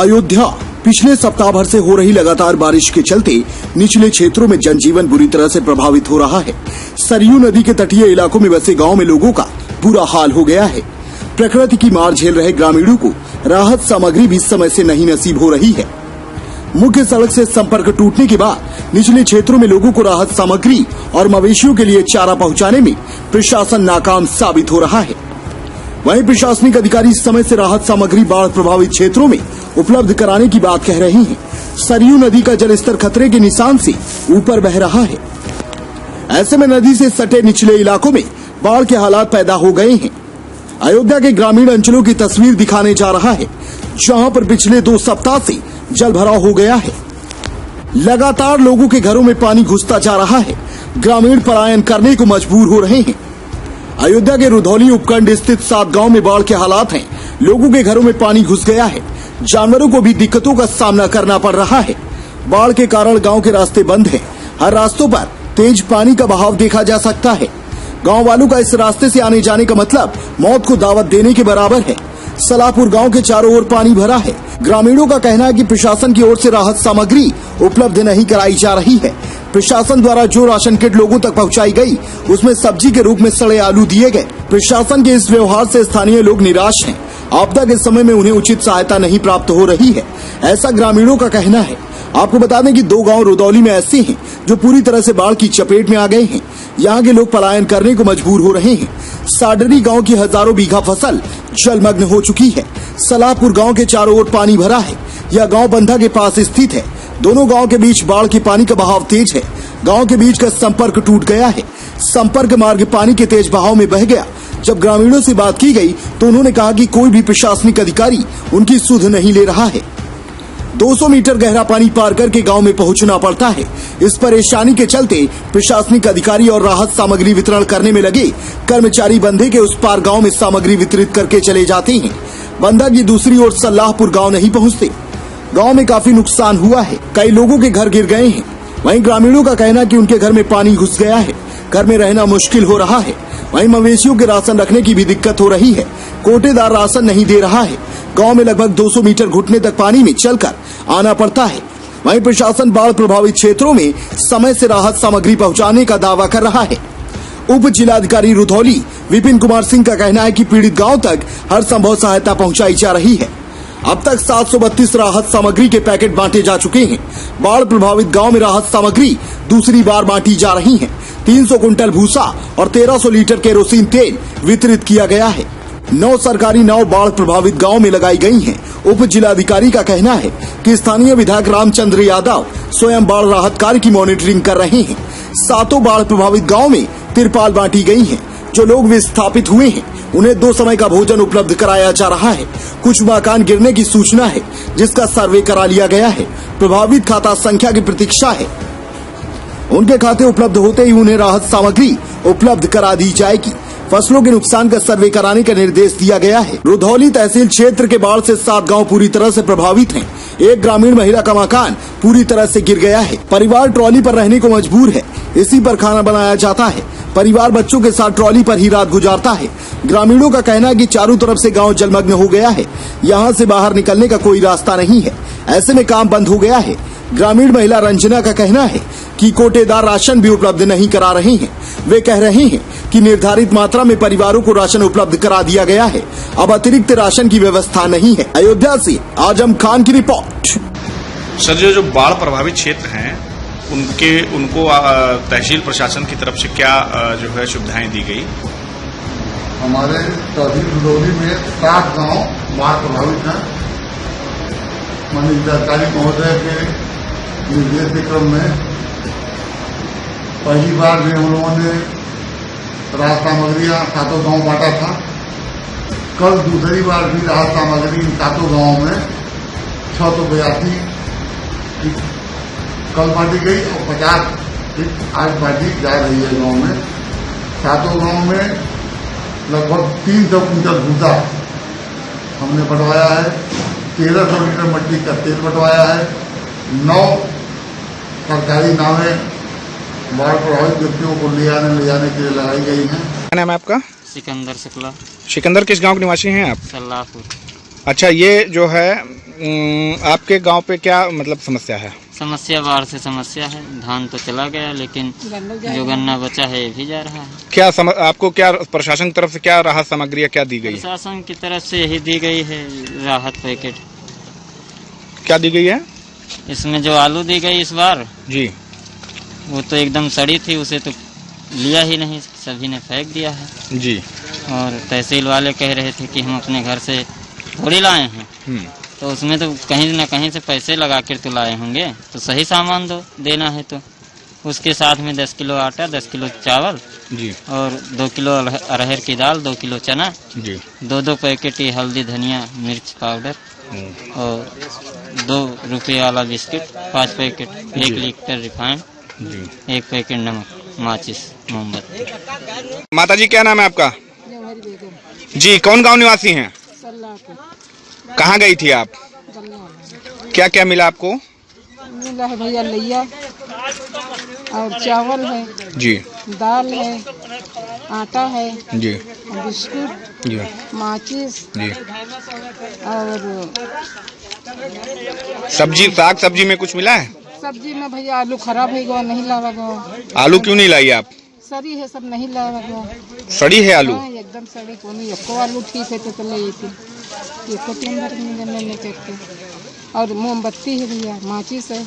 अयोध्या पिछले सप्ताह भर से हो रही लगातार बारिश के चलते निचले क्षेत्रों में जनजीवन बुरी तरह से प्रभावित हो रहा है। सरयू नदी के तटीय इलाकों में बसे गांव में लोगों का बुरा हाल हो गया है। प्रकृति की मार झेल रहे ग्रामीणों को राहत सामग्री भी समय से नहीं नसीब हो रही है। मुख्य सड़क से संपर्क टूटने के बाद निचले क्षेत्रों में लोगों को राहत सामग्री और मवेशियों के लिए चारा पहुंचाने में प्रशासन नाकाम साबित हो रहा है। वहीं प्रशासनिक अधिकारी समय से राहत सामग्री बाढ़ प्रभावित क्षेत्रों में उपलब्ध कराने की बात कह रहे हैं। सरयू नदी का जलस्तर खतरे के निशान से ऊपर बह रहा है। ऐसे में नदी से सटे निचले इलाकों में बाढ़ के हालात पैदा हो गए हैं। अयोध्या के ग्रामीण अंचलों की तस्वीर दिखाने जा रहा है, जहां पर पिछले 2 सप्ताह से जल भराव हो गया है। लगातार लोगों के घरों में पानी घुसता जा रहा है। ग्रामीण पलायन करने को मजबूर हो रहे हैं। अयोध्या के रुधौली उपखंड स्थित 7 गांव में बाढ़ के हालात हैं। लोगों के घरों में पानी घुस गया है। जानवरों को भी दिक्कतों का सामना करना पड़ रहा है। बाढ़ के कारण गांव के रास्ते बंद हैं। हर रास्तों पर तेज पानी का बहाव देखा जा सकता है। गांव वालों का इस रास्ते से आने जाने का मतलब मौत को दावत देने के बराबर है। सलाहपुर गांव के चारों ओर पानी भरा है। ग्रामीणों का कहना है कि प्रशासन की ओर से राहत सामग्री उपलब्ध नहीं कराई जा रही है। प्रशासन द्वारा जो राशन किट लोगों तक पहुंचाई गई, उसमें सब्जी के रूप में सड़े आलू दिए गए। प्रशासन के इस व्यवहार से स्थानीय लोग निराश हैं। आपदा के समय में उन्हें उचित सहायता नहीं प्राप्त हो रही है, ऐसा ग्रामीणों का कहना है। आपको बता दें कि 2 गांव रुधौली में ऐसे हैं जो पूरी तरह से बाढ़ की चपेट में आ गए हैं। यहाँ के लोग पलायन करने को मजबूर हो रहे हैं। साडरी गांव की हजारों बीघा फसल जलमग्न हो चुकी है। सलाहपुर गांव के चारों ओर पानी भरा है। यह गांव बंधा के पास स्थित है। दोनों गांव के बीच बाढ़ के पानी का बहाव तेज है। गांव के बीच का संपर्क टूट गया है। संपर्क मार्ग पानी के तेज बहाव में बह गया। जब ग्रामीणों से बात की गई तो उन्होंने कहा कि कोई भी प्रशासनिक अधिकारी उनकी सुध नहीं ले रहा है। 200 मीटर गहरा पानी पार करके गांव में पहुंचना पड़ता है। इस परेशानी के चलते प्रशासनिक अधिकारी और राहत सामग्री वितरण करने में लगे कर्मचारी बंधे के उस पार गांव में सामग्री वितरित करके चले जाते हैं। बंधा की दूसरी ओर सलाहपुर गांव नहीं पहुंचते। गांव में काफी नुकसान हुआ है। कई लोगों के घर गिर गए हैं। वहीं ग्रामीणों का कहना कि उनके घर में पानी घुस गया है। घर में रहना मुश्किल हो रहा है। वहीं मवेशियों के राशन रखने की भी दिक्कत हो रही है। कोटेदार राशन नहीं दे रहा है। गांव में लगभग 200 मीटर घुटने तक पानी में चलकर आना पड़ता है। वहीं प्रशासन बाढ़ प्रभावित क्षेत्रों में समय से राहत सामग्री पहुंचाने का दावा कर रहा है। उप जिलाधिकारी रुधौली विपिन कुमार सिंह का कहना है कि पीड़ित गांव तक हर संभव सहायता पहुंचाई जा रही है। अब तक 732 राहत सामग्री के पैकेट बांटे जा चुके हैं। बाढ़ प्रभावित गांव में राहत सामग्री दूसरी बार बांटी जा रही है। 300 कुंटल भूसा और 1300 लीटर केरोसिन तेल वितरित किया गया है। 9 सरकारी नाव बाढ़ प्रभावित गांव में लगाई गई हैं। उप जिलाधिकारी का कहना है कि स्थानीय विधायक रामचंद्र यादव स्वयं बाढ़ राहत कार्य की मॉनिटरिंग कर रहे हैं। 7 बाढ़ प्रभावित गांव में तिरपाल बांटी गई है। जो लोग विस्थापित हुए हैं उन्हें 2 समय का भोजन उपलब्ध कराया जा रहा है। कुछ मकान गिरने की सूचना है, जिसका सर्वे करा लिया गया है। प्रभावित खाता संख्या की प्रतीक्षा है। उनके खाते उपलब्ध होते ही उन्हें राहत सामग्री उपलब्ध करा दी जाएगी। फसलों के नुकसान का सर्वे कराने का निर्देश दिया गया है। रुधौली तहसील क्षेत्र के बाढ़ से 7 गांव पूरी तरह से प्रभावित हैं। एक ग्रामीण महिला का मकान पूरी तरह से गिर गया है। परिवार ट्रॉली पर रहने को मजबूर है। इसी पर खाना बनाया जाता है। परिवार बच्चों के साथ ट्रॉली पर ही रात गुजारता है। ग्रामीणों का कहना है कि चारों तरफ से गांव जलमग्न हो गया है। यहां से बाहर निकलने का कोई रास्ता नहीं है। ऐसे में काम बंद हो गया है। ग्रामीण महिला रंजना का कहना है कि कोटेदार राशन भी उपलब्ध नहीं करा रहे हैं। वे कह रहे हैं कि निर्धारित मात्रा में परिवारों को राशन उपलब्ध करा दिया गया है। अब अतिरिक्त राशन की व्यवस्था नहीं है। अयोध्या से आजम खान की रिपोर्ट। सर, जो बाढ़ प्रभावित क्षेत्र हैं उनको तहसील प्रशासन की तरफ से क्या जो है सुविधाएं दी गई? हमारे तहसील रुधौली में 7 गांव बाढ़ प्रभावित हैं। माननीय जिलाधिकारी महोदय के निर्देश के क्रम में पहली बार भी हम लोगों ने राहत सामग्रियां 7 गांव बांटा था। कल दूसरी बार भी राहत सामग्री इन 7 गांवों में 682 कल बांटी गई और 50 आज बांटी जा रही है। गांव में 7 गांव में लगभग 300 कुंटल भूसा हमने बंटवाया है। 1300 लीटर मिट्टी का तेल बंटवाया है। 9 सरकारी नावें बाढ़ प्रभावित व्यक्तियों को ले जाने के लिए लगाई गई हैं। क्या नाम है आपका? सिकंदर शुक्ला। सिकंदर किस गांव के निवासी हैं आप? सलाहपुर। अच्छा, ये जो है आपके गांव पे क्या मतलब समस्या है? समस्या बाढ़ से समस्या है। धान तो चला गया, लेकिन जो गन्ना बचा है ये भी जा रहा है। क्या आपको क्या प्रशासन की तरफ से क्या राहत सामग्री क्या दी गई है? प्रशासन की तरफ से यही दी गई है राहत पैकेट। क्या दी गई है? इसमें जो आलू दी गई इस बार जी, वो तो एकदम सड़ी थी, उसे तो लिया ही नहीं, सभी ने फेंक दिया है। जी। और तहसील वाले कह रहे थे कि हम अपने घर से थोड़ी लाए हैं, तो उसमें तो कहीं न कहीं से पैसे लगा कर तो लाए होंगे, तो सही सामान देना है। तो उसके साथ में 10 किलो आटा, 10 किलो चावल जी, और 2 किलो अरहर की दाल, 2 किलो चना जी, 2 पैकेट ये हल्दी, धनिया, मिर्च पाउडर और 2 रुपये वाला biscuit, 5 packet, 1 litre refined, 1 packet नमक, माचिस, मोमबत्ती। माता जी क्या नाम है आपका? जी, कौन गांव निवासी हैं? कहाँ गई थी आप? क्या क्या मिला आपको? मिला है भैया लिया और चावल है जी, दाल है, आटा है जी, बिस्कुट, जी, माचिस जी। और साग सब्जी में कुछ मिला है? सब्जी में भैया आलू खराब है गया, नहीं लावा गया। आलू क्यों नहीं लाई आप? सड़ी है, सब नहीं लावा गया। सड़ी है आलू? हाँ, एकदम सड़ी कोनी। एको आलू ठीक है तो चले थी, एको टेंडर नहीं करते। और मोमबत्ती है भैया, माचिस है।